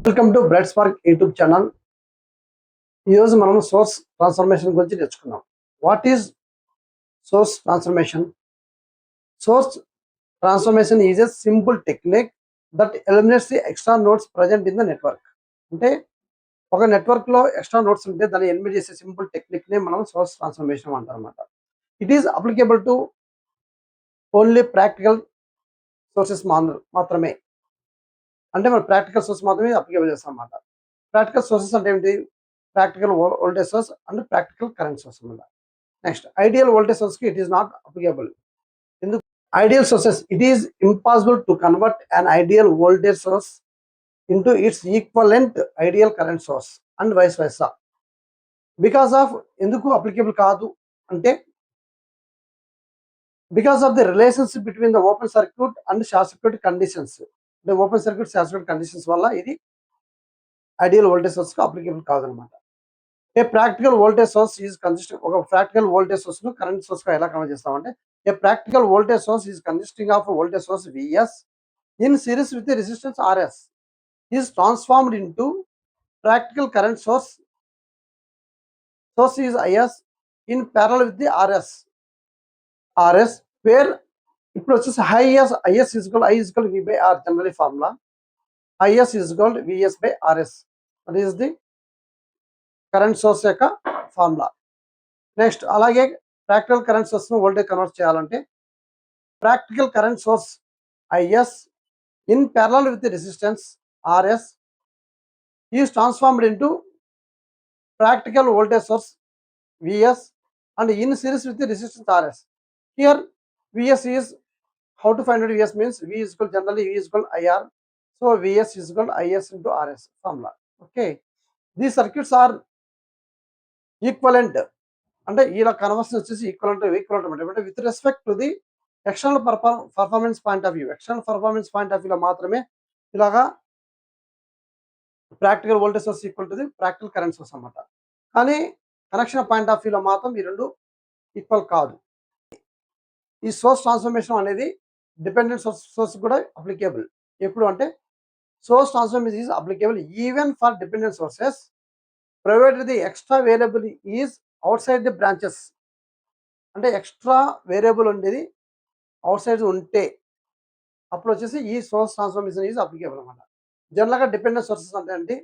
Welcome to bright spark YouTube channel. ఈరోజు మనం source transformation గురించి నేర్చుకున్నాం. What is source transformation? Source transformation is a simple technique that eliminates the extra nodes present in the network. అంటే ఒక network లో extra nodes ఉంటే దాన్ని eliminate చేసే సింపుల్ టెక్నిక్ ని మనం సోర్స్ ట్రాన్స్ఫర్మేషన్ అంటారు అనమాట. It is applicable to only practical sources మాత్రమే. అంటే మన ప్రాక్టికల్ సోర్స్ మాత్రమే అప్లికేబుల్ చేస్తాం అన్నమాట. ప్రాక్టికల్ సోర్సెస్ అంటే ఏంటి? Practical voltage source and practical current source అన్నమాట. నెక్స్ట్ ఐడియల్ వోల్టేజ్ సోర్స్ కి ఇట్ ఈస్ నాట్ అప్లికేబుల్. ఎందుకు? Ideal sources it is impossible to convert an ideal voltage source into its equivalent ideal current source and vice versa. Because of ఎందుకు applicable కాదు అంటే because of the relationship between the open circuit and short circuit conditions. అంటే open circuit short circuit conditions వల్ల ఇది ideal voltage source కి applicable కాదనమాట. A practical voltage source is consisting ఒక practical voltage source ను current source గా ఎలా convert చేస్తామంటే a practical voltage source is consisting of voltage source Vs in series with resistance Rs is transformed into practical current source is Is in parallel with the Rs where ఇప్పుడు వచ్చేసి Is equal V by R generally formula. Is equal Vs by Rs that is the current source యొక్క formula. Next అలాగే practical current source ను voltage convert చేయాలంటే practical current source Is in parallel with resistance Rs is transformed into practical voltage source Vs and in series with the resistance Rs. Here Vs is how to find out Vs means V is equal generally V is equal IR. So Vs is equal Is into Rs formula. Okay. These circuits are equivalent. అంటే ఇలా conversion వచ్చేసి equivalent అంటే with respect to the external performance point of view. External performance point of వ్యూలో మాత్రమే ఇలాగా practical voltage source equal to the practical current source అన్నమాట. కానీ connection point of వ్యూలో మాత్రం ఈ రెండు ఈక్వల్ కాదు. ఈ సోర్స్ ట్రాన్స్ఫర్మేషన్ అనేది డిపెండెంట్ సోర్స్ కూడా అప్లికేబుల్. ఎప్పుడు అంటే source transformation is applicable even for dependent sources provided the extra variable is out side the branches. అంటే ఎక్స్ట్రా వేరియబుల్ ఉండేది అవుట్ సైడ్ ఉంటే అప్పుడు వచ్చేసి ఈ సోర్స్ ట్రాన్స్ఫర్మేషన్ ఈజ్ అప్లికేబుల్ అనమాట. జనరల్గా డిపెండెంట్ సోర్సెస్ అంటే ఏంటి?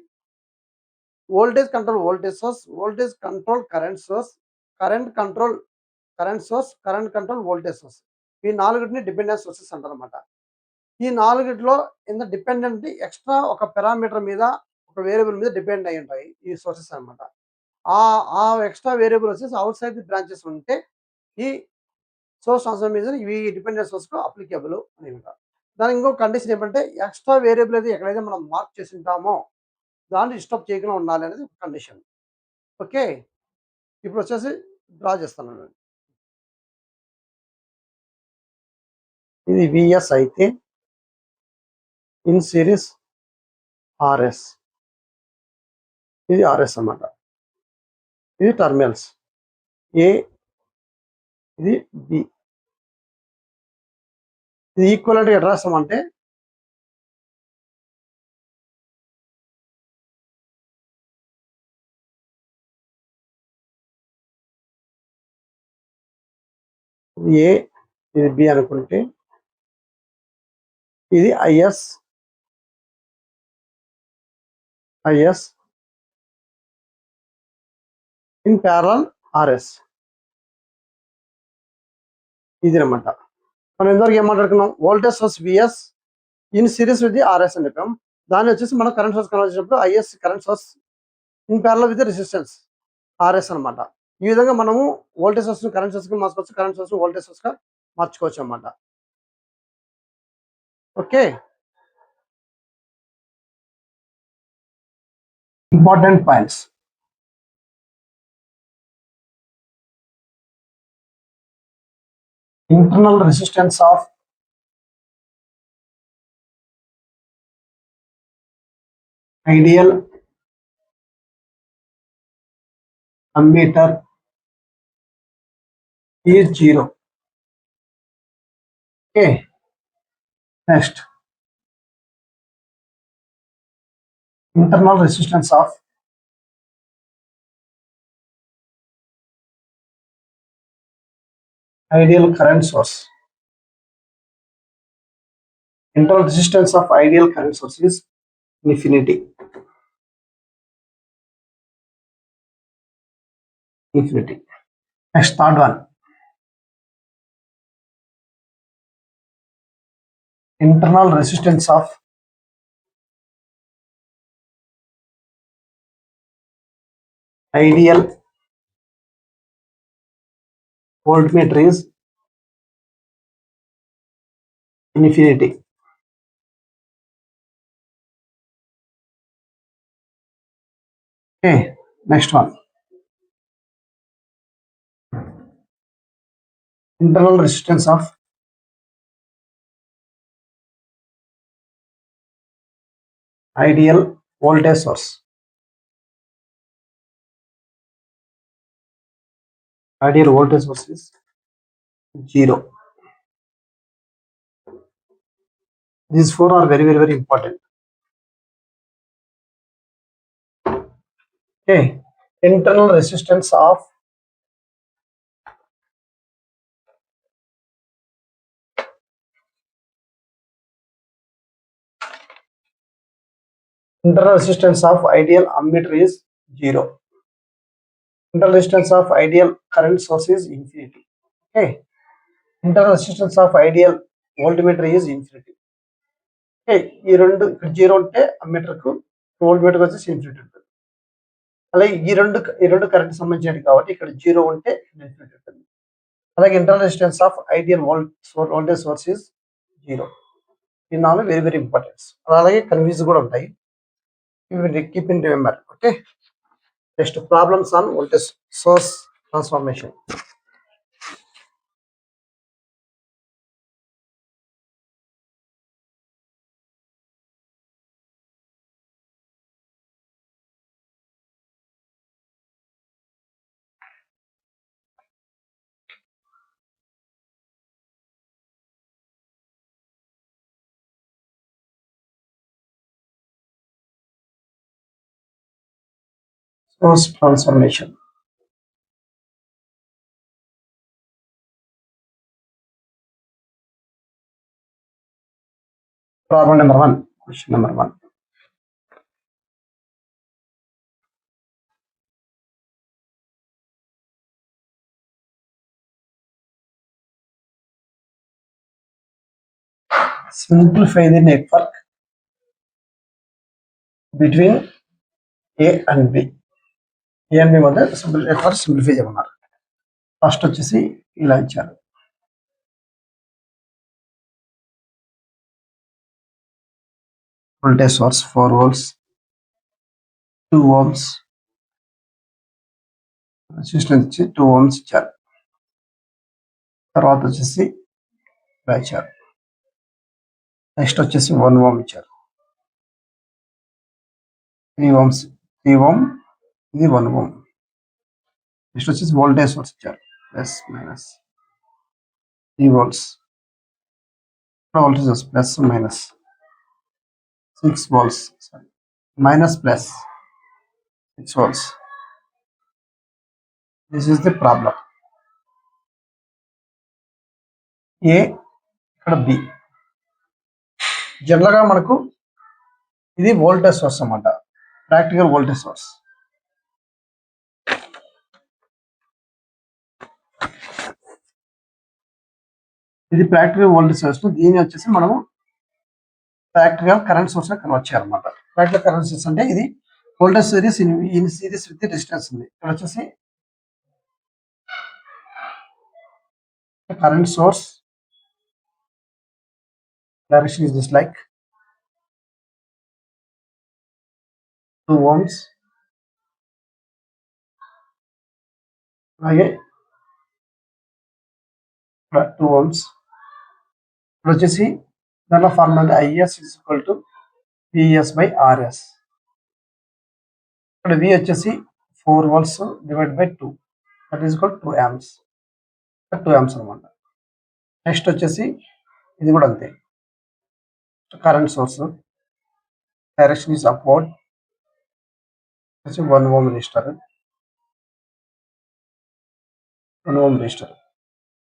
Voltage control voltage source, voltage control current source, current control current source, current control voltage source. ఈ నాలుగిటిని డిపెండెంట్ సోర్సెస్ అంటారు అనమాట. ఈ నాలుగిటిలో ఇంత డిపెండెంట్ ఎక్స్ట్రా ఒక పారామీటర్ మీద ఒక వేరియబుల్ మీద డిపెండ్ అయి ఉంటాయి ఈ సోర్సెస్ అనమాట. ఆ ఎక్స్ట్రా వేరియబుల్ వచ్చేసి అవుట్ సైడ్ ది బ్రాంచెస్ ఉంటే ఈ సోర్స్ ట్రాన్స్ఫర్మేషన్ ఇవి డిపెండెంట్ సోర్స్ కు అప్లికేబుల్ అని ఉంటారు. దానికి ఇంకో కండిషన్ ఏంటంటే ఎక్స్ట్రా వేరియబుల్ అయితే ఎక్కడైతే మనం మార్క్ చేసి ఉంటామో దాన్ని డిస్టర్బ్ చేయకుండా ఉండాలి అనేది ఒక కండిషన్. ఓకే. ఇప్పుడు వచ్చేసి డ్రా చేస్తాను. ఇది Vs అయితే ఇన్ సిరీస్ Rs, ఇది Rs అన్నమాట. ఇది టర్మినల్స్ ఏ, ఇది బి. ఇది ఈక్వలెంట్ ఎట్లా రాస్తామంటే ఏ, ఇది బి అనుకుంటే ఇది Is ఇన్ ప్యారలల్ Rs ఇది అనమాట. మనం ఇంతవరకు ఏం మాట్లాడుకున్నాం? Voltage source Vs in series with Rs అని చెప్పాం. దాన్ని వచ్చేసి మనం కరెంట్ సోర్స్ కన్వర్ట్ చేసినప్పుడు Is current source in parallel with resistance Rs అనమాట. ఈ విధంగా మనము వోల్టేజ్ సోర్స్ కరెంట్ సోర్స్ గా మార్చుకోవచ్చు, కరెంట్ సోర్స్ వోల్టేజ్ సోర్స్ గా మార్చుకోవచ్చు అన్నమాట. Okay. Important points. internal resistance of ideal ammeter is 0. Okay. Next, internal resistance of ideal current source. Internal resistance of ideal current source is infinity. Infinity. Next, third one. Internal resistance of ideal voltmeter is infinity. Okay, next one. Internal resistance of ideal voltage source. Ideal voltage source is 0. These four are very important. Okay, internal resistance of ideal ammeter is 0. Internal resistance of ideal current source is infinity. Okay, internal resistance of ideal voltmeter is infinity. Okay, ఈ రెండు ఇక్కడ 0 ఉంటే ammeter కు voltmeter వచ్చేసి infinity ఉంటుంది. అలాగే ఈ రెండు కరెంట్ సంబంధించినవి కాబట్టి ఇక్కడ 0 ఉంటే ఇన్ఫినిటీ ఉంటుంది. అలాగే internal resistance of ideal voltage source is 0. ఈ నాలుగు వెరీ ఇంపార్టెంట్. అలాగే కన్ఫ్యూజ్ కూడా ఉంటాయి. Keep in remember. Okay, next problems on voltage source transformation. Source transformation. Problem number 1. Question number 1. Simplify the network between A and B. A and B మధ్య network simplify చేయమన్నారు. First వచ్చేసి ఇలా ఇచ్చారు. Voltage source 4 volts, 2 ohms, resistance వచ్చి 2 ohms ఇచ్చారు. తర్వాత వచ్చేసి ఇలా ఇచ్చారు. నెక్స్ట్ వచ్చేసి 1 ohm ఇచ్చారు. 3 ohms, 3 ohm, ఇది 1 ohm. నెక్స్ట్ వచ్చేసి వోల్టేజ్ సోర్స్ ఇచ్చారు. Plus minus 3 volts. Voltage source plus minus 6 volts. Sorry, minus plus 6 volts. This is the problem. A ఇక్కడ బి. జనరల్గా మనకు ఇది వోల్టేజ్ సోర్స్ అన్నమాట, ప్రాక్టికల్ వోల్టేజ్ సోర్స్. ఇది ప్రాక్టికల్ వోల్టేజ్ సోర్స్. దీన్ని వచ్చేసి మనము ప్రాక్టికల్ కరెంట్ సోర్స్ గా కన్వర్ట్ చేయాలన్నమాట. ప్రాక్టికల్ కరెంట్ సోర్స్ అంటే ఇది voltage series in series with resistance ఉంది. ఇక్కడ వచ్చేసి current source direction is this like 2 ohms. అలాగే 2 ohms. ఇప్పుడు వచ్చేసి దానిలో formula IS is equal to VS by RS. ఇక్కడ వి వచ్చేసి 4 volts divide by 2, that is equal 2 amps. 2 amps అనమాట. నెక్స్ట్ వచ్చేసి ఇది కూడా అంతే. Current source direction is upward. వచ్చి 1 ఓం రెసిస్టర్, 1 ఓం రెసిస్టర్.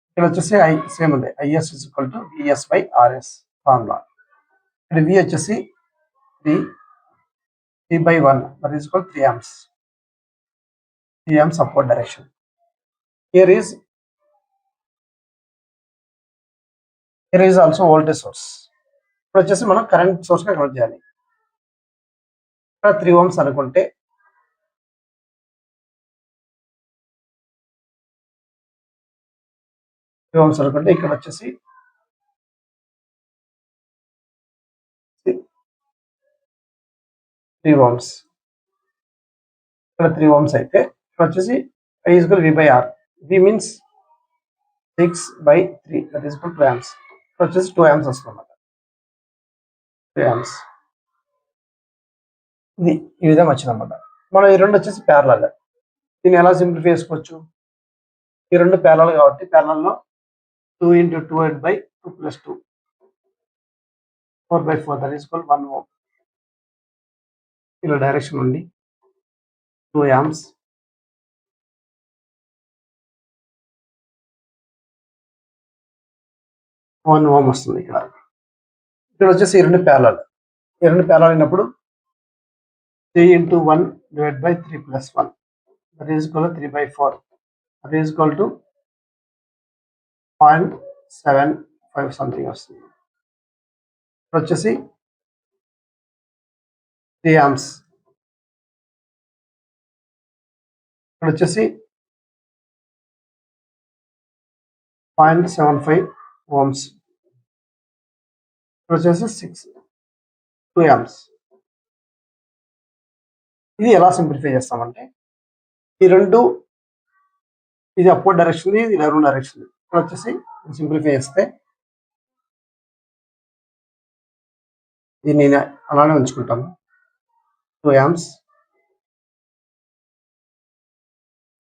ఇక్కడ వచ్చేసి సేమ్ ఉంది, IS is equal to VS by RS formula. ఇక్కడ వి వచ్చేసి 3 by 1 is equal 3 amps, 3 amps upward direction. Here is also voltage source. ఇప్పుడు వచ్చేసి మనం current source గా కనెక్ట్ చేయాలి. ఇక్కడ 3 ohms అనుకుంటే ఇక్కడ వచ్చేసి 3 ohms, ఇక్కడ 3 ohms అయితే ఇక్కడ వచ్చేసి I is equal to V by R. V means 6/3, that is equal to 2 amps. ఇక్కడ వచ్చేసి 2 amps వస్తుంది అన్నమాట, 2 amps. ఇది ఈ విధంగా వచ్చిందన్నమాట. మనం ఈ రెండు వచ్చేసి ప్యారలల్. దీన్ని ఎలా సింప్లిఫై చేసుకోవచ్చు? ఈ రెండు ప్యారలల్ కాబట్టి ప్యారలల్లో 2 into 2/2 plus 2, 4/4, that is equal 1 ohm. ఇలా డైరెక్షన్ ఉంది 2 amps. వన్ ఓం వస్తుంది. ఇక్కడ వచ్చేసి ఈ రెండు ప్యారలల్ అయినప్పుడు 3 into 1 divided by 3 plus 1, that is equal to 3/4, that is equal to 0.75 something వస్తుంది. ఇక్కడ వచ్చేసి 3 amps, ఇక్కడ వచ్చేసి 0.75 ohms, ఇక్కడ వచ్చేసి 2 amps. ఇది ఎలా సింప్లిఫై చేస్తామంటే ఈ రెండు, ఇది అప్వర్డ్ డైరెక్షన్, ఇది డౌన్ డైరెక్షన్. ఇక్కడ వచ్చేసి సింప్లిఫై చేస్తే దీన్ని అలానే ఉంచుకుంటాము. 2 amps,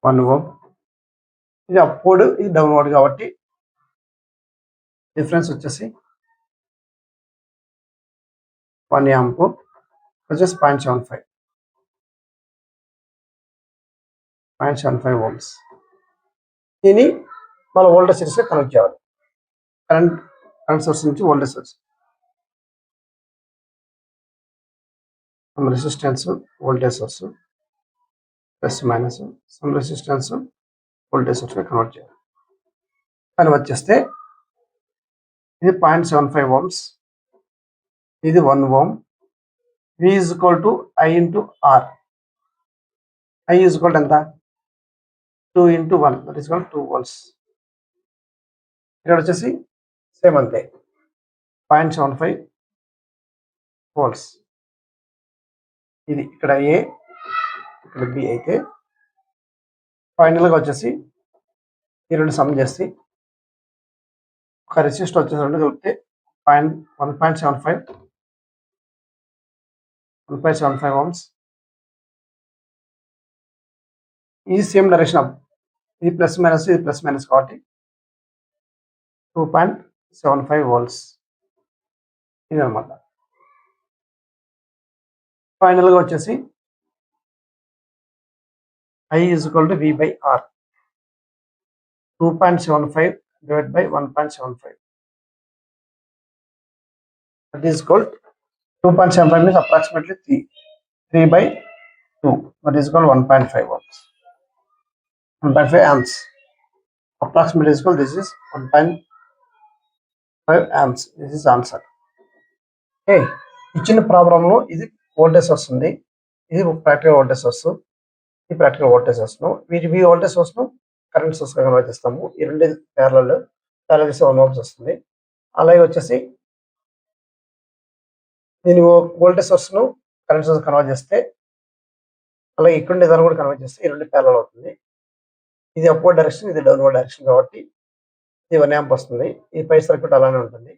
1 ohm. ఇది అప్వర్డ్, ఇది డౌన్వర్డ్ కాబట్టి డిఫరెన్స్ వచ్చేసి 1 amp వచ్చేసి 0.75 ohms. దీన్ని మన వోల్టేజ్ సోర్స్ గా కనెక్ట్ చేయాలి. కరెంట్ సోర్స్ నుంచి voltage source, some resistance voltage source plus minus, some resistance voltage source గా కన్వర్ట్ చేయాలి. అని వచ్చేస్తే ఇది 0.75 ohms, ఇది 1 ohm. V is equal to I into R. I is equal to ఎంత? 2 into 1, that is equal to 2 volts. ఇక్కడ వచ్చేసి same అంతే 0.75 volts. ఇది ఇక్కడ A, ఇక్కడ B అయితే ఫైనల్గా వచ్చేసి ఈ రెండు సమ్ చేసి ఒక రెసిస్టర్ వచ్చేసి రెండు కలిపితే 1.75 ohms. ఇది సేమ్ డైరెక్షన్, ఇది ప్లస్ మైనస్, ఇది ప్లస్ మైనస్ కాబట్టి 2.75 volts. ఇది అనమాట. ఫైనల్గా వచ్చేసి I is equal to V by R. 2.75 divided by 1.75. That is equal to 2.75 means approximately 3/2. That is equal to 1.5 ohms. 1.5 amps. Approximately is equal, this is 1.5 amps. This is answer. Okay. ఇచ్చిన ప్రాబ్లంలో ఇది voltage source ఉంది, ఇది practical voltage source, ఈ practical voltage source ను ఈ voltage source ను current source గా కన్వర్ట్ చేస్తాము. ఈ రెండు ప్యారలల్ చేస్తే 1 ohms వస్తుంది. అలాగే వచ్చేసి దీని వోల్టేజ్ సోర్స్ ను కరెంట్ సోర్స్ కన్వర్ట్ చేస్తే, అలాగే ఇక్కడ దాన్ని కూడా కన్వర్ట్ చేస్తే ఈ రెండు ప్యారలల్ అవుతుంది. ఇది అప్వర్డ్ డైరెక్షన్, ఇది డౌన్వర్డ్ డైరెక్షన్ కాబట్టి ఇది 1 amp వస్తుంది. ఈ పై సర్క్యూట్ అలానే ఉంటుంది.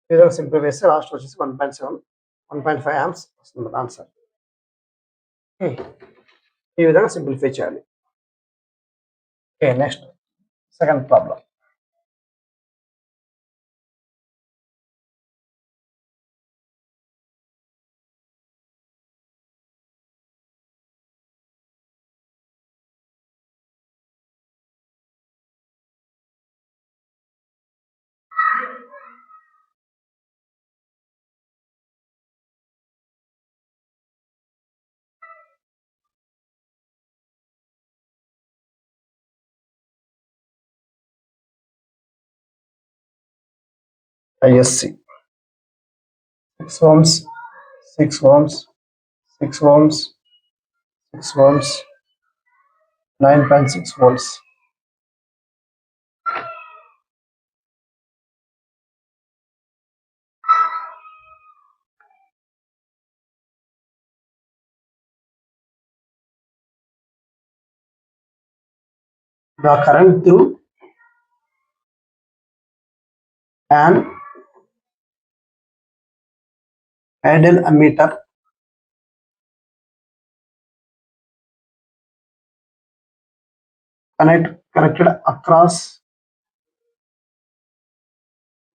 ఈ విధంగా సింప్లిఫై చేస్తే లాస్ట్ వచ్చేసి 1.5 amps వస్తుంది ఆన్సర్. ఈ విధంగా సింప్లిఫై చేయాలి. Okay, next second problem. ISC 6 ohms, 6 ohms, 6 ohms, 6 ohms, 9.6 volts. The current through an ideal ammeter connected across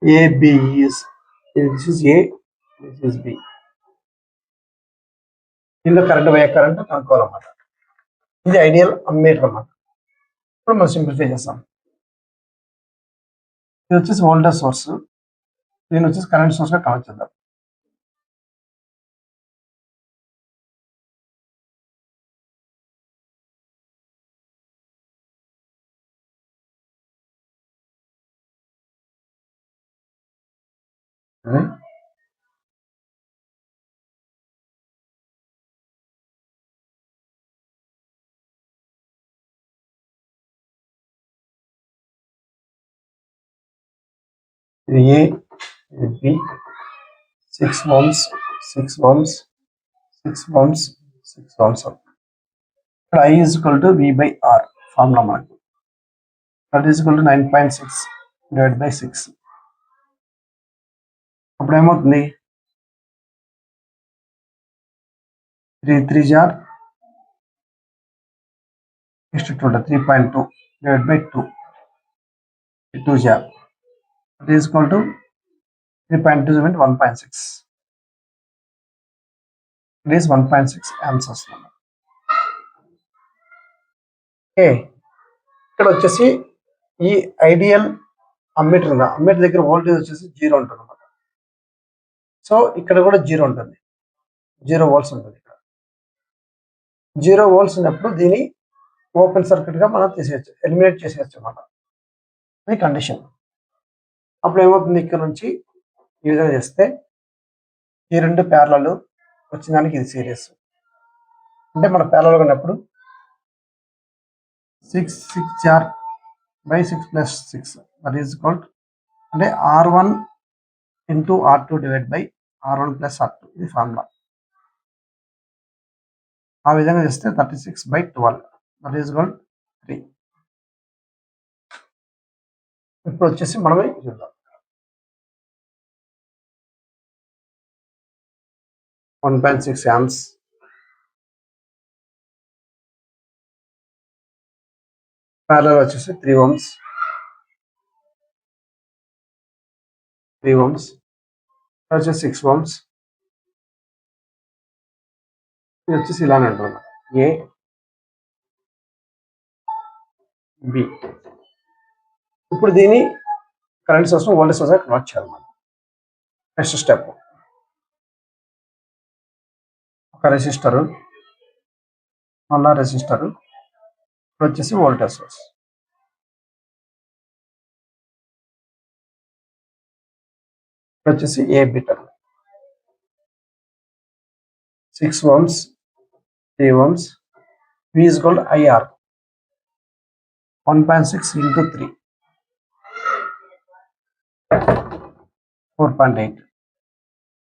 A, B is this is A, this is B. దీనిలో current వే current కనుక్కోవాలన్నమాట. ఇది ideal ammeter అన్నమాట. ఇప్పుడు మనం simplify చేస్తాం. ఇది వచ్చేసి voltage source, దీని వచ్చేసి కరెంట్ సోర్స్ గా కనెక్ట్ చేద్దాం. ఇది A, ఇది B, 6 ohms, 6 ohms, 6 ohms, 6 ohms. ఇక్కడ I is equal to V by R formula మనకి. That is equal to 9.6 divided by 6. అప్పుడు ఏమవుతుంది? 3 3 jar is to 3.2 divided by 2. 2 jar. That is equal to 3.2 means 1.6. It is 1.6 amps వస్తుంది. Okay, ఇక్కడ వచ్చేసి ఈ ideal ammeter ఉందా, ammeter దగ్గర voltage వచ్చేసి 0 ఉంటుంది అనమాట. సో ఇక్కడ కూడా 0 ఉంటుంది, 0 వోల్ట్స్ ఉంటుంది. ఇక్కడ 0 వోల్ట్స్ ఉన్నప్పుడు దీన్ని ఓపెన్ సర్క్యూట్ గా మనం తీసేయచ్చు, ఎలిమినేట్ చేసేయచ్చు అనమాట. అది కండిషన్. అప్పుడు ఏమవుతుంది, ఇక్కడ నుంచి ఈ విధంగా చేస్తే ఈ రెండు ప్యారలల్ వచ్చిన దానికి ఇది సిరీస్. అంటే మన ప్యారలల్ ఉన్నప్పుడు 6 6 by 6 plus 6 that is called అంటే R1 into R2 divided by R1 plus R2 ఇది ఫార్ములా. ఆ విధంగా చేస్తే 36 by 12 that is called 3. ఇప్పుడు వచ్చేసి మనమే చూద్దాం. 1.6 amps, ప్యారలల్ వచ్చేసి 3 ohms, 3 ohms, వచ్చేసి 6 ohms. ఇది వచ్చేసి ఇలానే ఉంటుంది, A B. ఇప్పుడు దీన్ని current source voltage source connect చేయాలి. నెక్స్ట్ స్టెప్, ఒక రెసిస్టర్, మళ్ళా రెసిస్టర్, ఇప్పుడు వచ్చేసి వోల్టేజ్ సోర్స్. ఇప్పుడు వచ్చేసి ఏ bitter 6 ohms, 3 ohms, V is called IR 1.6 into 3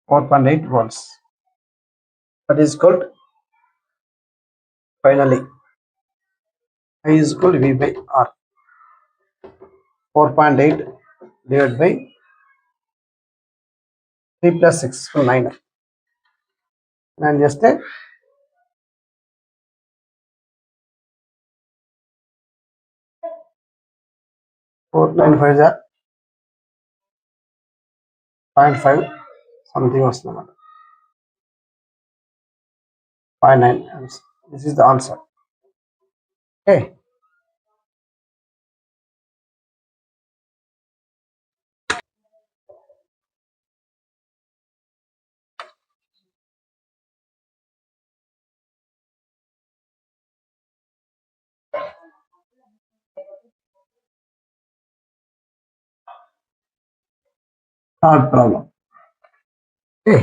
4.8 volts. That is called finally I is equal to V by R 4.8 divided by 3 plus 6 so 9. 9 చేస్తే 4 9 5 0.5 something వస్తుంది అన్నమాట. 0.9. This is the answer. Okay. Third problem. Okay.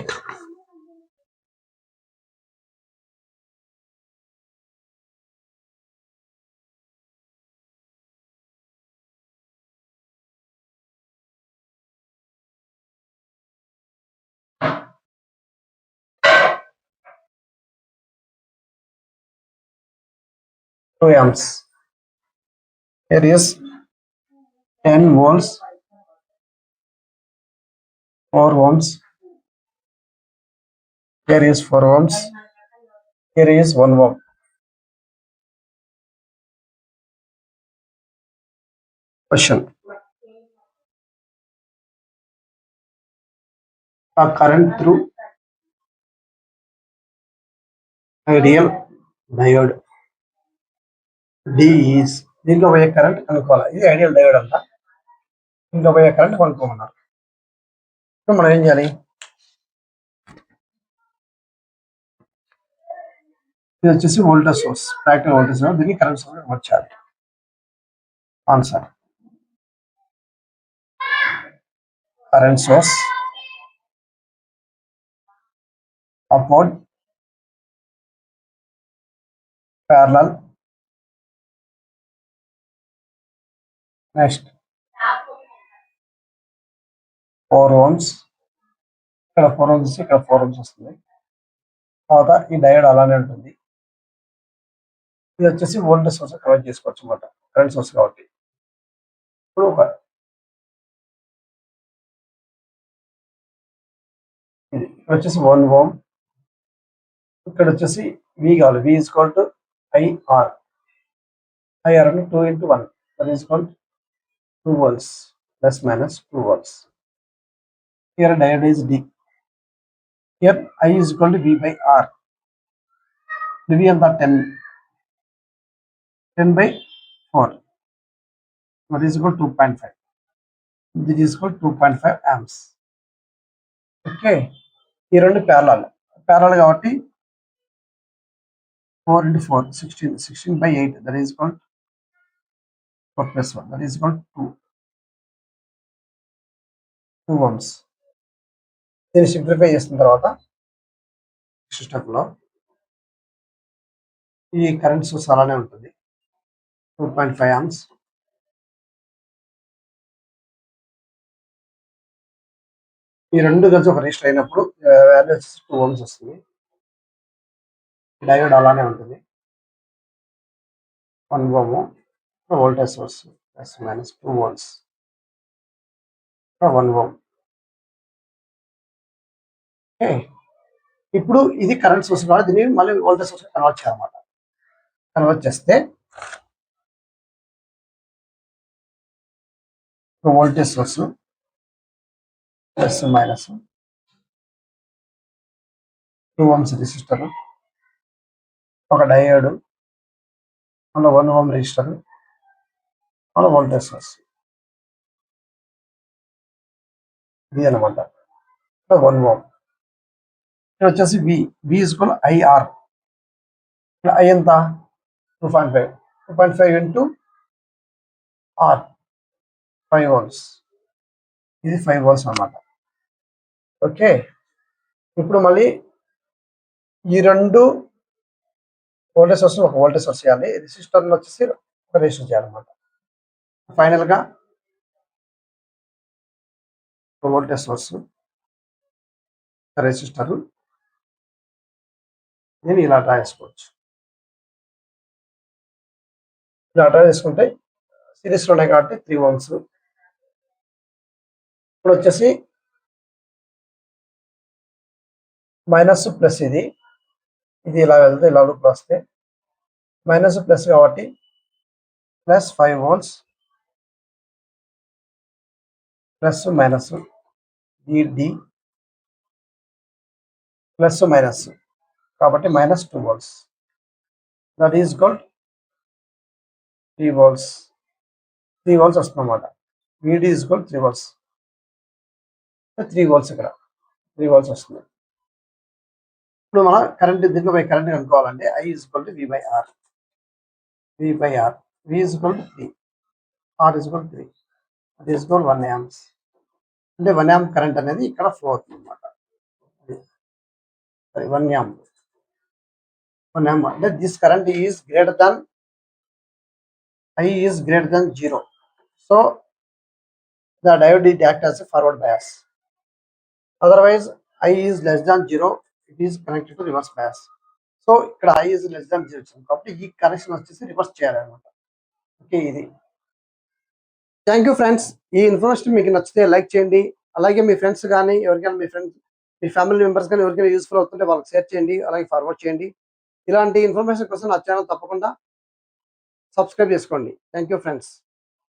2 amps. Here is 10 volts, 4 ohms. Here is 4 ohms. Here is 1 ohm. Question. A current through ideal diode D is దీంట్లో పోయే current కనుక్కోవాలి. ఇది ideal diode అంట. దీంట్లో పోయే current కనుక్కోమన్నారు. ఇప్పుడు మనం ఏం చేయాలి? ఇది వచ్చేసి voltage source, practical voltage source. దీనికి కరెంట్ సోర్స్ వచ్చాలి. Answer current source upward parallel. Next 4 ohms. ఇక్కడ 4 ohms, ఇక్కడ 4 ohms వస్తుంది. తర్వాత ఈ డయోడ్ అలానే ఉంటుంది. ఇది వచ్చేసి వోల్టేజ్ సోర్స్ కనెక్ట్ చేసుకోవచ్చు అన్నమాట, కరెంట్ సోర్స్ కాబట్టి. ఇప్పుడు ఇది ఇక్కడ వచ్చేసి 1 ohm. ఇక్కడ వచ్చేసి V కావాలి. V is equal to IR. IR అంటే 2 into 1. That is called 2 volts plus minus 2 volts. Here diode is D. Here I is equal to V by R. V and the 10 by 4. That is equal to 2.5. This is equal to 2.5 amps. Okay. ఈ రెండు parallel కాబట్టి 4 into 4 16. 16 by 8. That is equal to 4 plus 1. That is equal to 2 ohms. దీన్ని simplify చేసిన తర్వాత next స్టెప్లో ఈ current source అలానే ఉంటుంది. 2.5 amps. ఈ రెండు కలిసి ఒక రిజిస్టర్ అయినప్పుడు వాల్యూ వచ్చేసి 2 ohms వస్తుంది. డయోడ్ అలానే ఉంటుంది. 1 ohm voltage source plus minus 2 volts 1 ohm. Okay. ఇప్పుడు ఇది కరెంట్ సోర్స్ కాబట్టి దీన్ని మళ్ళీ వోల్టేజ్ సోర్స్ కన్వర్ట్ చేయాలన్నమాట. కన్వర్ట్ చేస్తే voltage source plus minus 2 ohms resistor, ఒక డయోడ్, మళ్ళీ 1 ohm రెసిస్టర్, మళ్ళీ వోల్టేజ్ సోర్స్. ఇది అనమాట 1 ohm. ఇక్కడ వచ్చేసి V is equal IR. I ఎంత 2.5. 2.5 ఇంటూ R 5 volts. ఇది 5 volts అన్నమాట. ఓకే. ఇప్పుడు మళ్ళీ ఈ రెండు వోల్టేజ్ సోర్స్ ఒక వోల్టేజ్ సోర్స్ చేయాలి. రెసిస్టర్లో వచ్చేసి ఒక రెసిస్టర్ చేయాలన్నమాట. ఫైనల్గా ఒక వోల్టేజ్ సోర్స్, రెసిస్టర్, నేను ఇలా డ్రా చేసుకోవచ్చు. ఇలా డ్రా చేసుకుంటే సిరీస్లో ఉన్నాయి కాబట్టి 3 ohms. ఇప్పుడు వచ్చేసి మైనస్ ప్లస్ ఇది ఇలా వెళ్తే ఇలా లోపల వస్తే మైనస్ ప్లస్ కాబట్టి plus 5 volts plus minus D plus minus కాబట్టి minus 2 volts. That is equal 3 volts. 3 volts వస్తుంది అన్నమాట. VD is equal 3 volts. 3 volts ఇక్కడ 3 volts వస్తుంది. ఇప్పుడు మనం కరెంట్ దీంట్లో పోయి కరెంట్ కనుక్కోవాలంటే I is equal to V by R. V is equal to 3. R is equal 3. అది ఈజ్ ఈక్వల్ 1 amps. అంటే 1 యాంప్ కరెంట్ అనేది ఇక్కడ ఫ్లో అవుతుంది అనమాట. 1 యాంప్ అంటే this current is greater than I is greater than 0. So the diode is act as a forward bias. Otherwise, I is less than 0, it is connected to reverse bias. So ఇక్కడ I is less than 0 వచ్చింది కాబట్టి ఈ connection వచ్చేసి reverse చేయాలన్నమాట. Okay, ఇది. Thank you friends. ఈ information మీకు నచ్చితే లైక్ చేయండి. అలాగే మీ ఫ్రెండ్స్ కానీ ఎవరికైనా మీ ఫ్యామిలీ మెంబర్స్ కానీ ఎవరికైనా యూస్ఫుల్ అవుతుంటే వాళ్ళకి షేర్ చేయండి, అలాగే ఫార్వర్డ్ చేయండి. ఇలాంటి ఇన్ఫర్మేషన్ కోసం నా ఛానల్ తప్పకుండా సబ్స్క్రైబ్ చేసుకోండి. Thank you friends.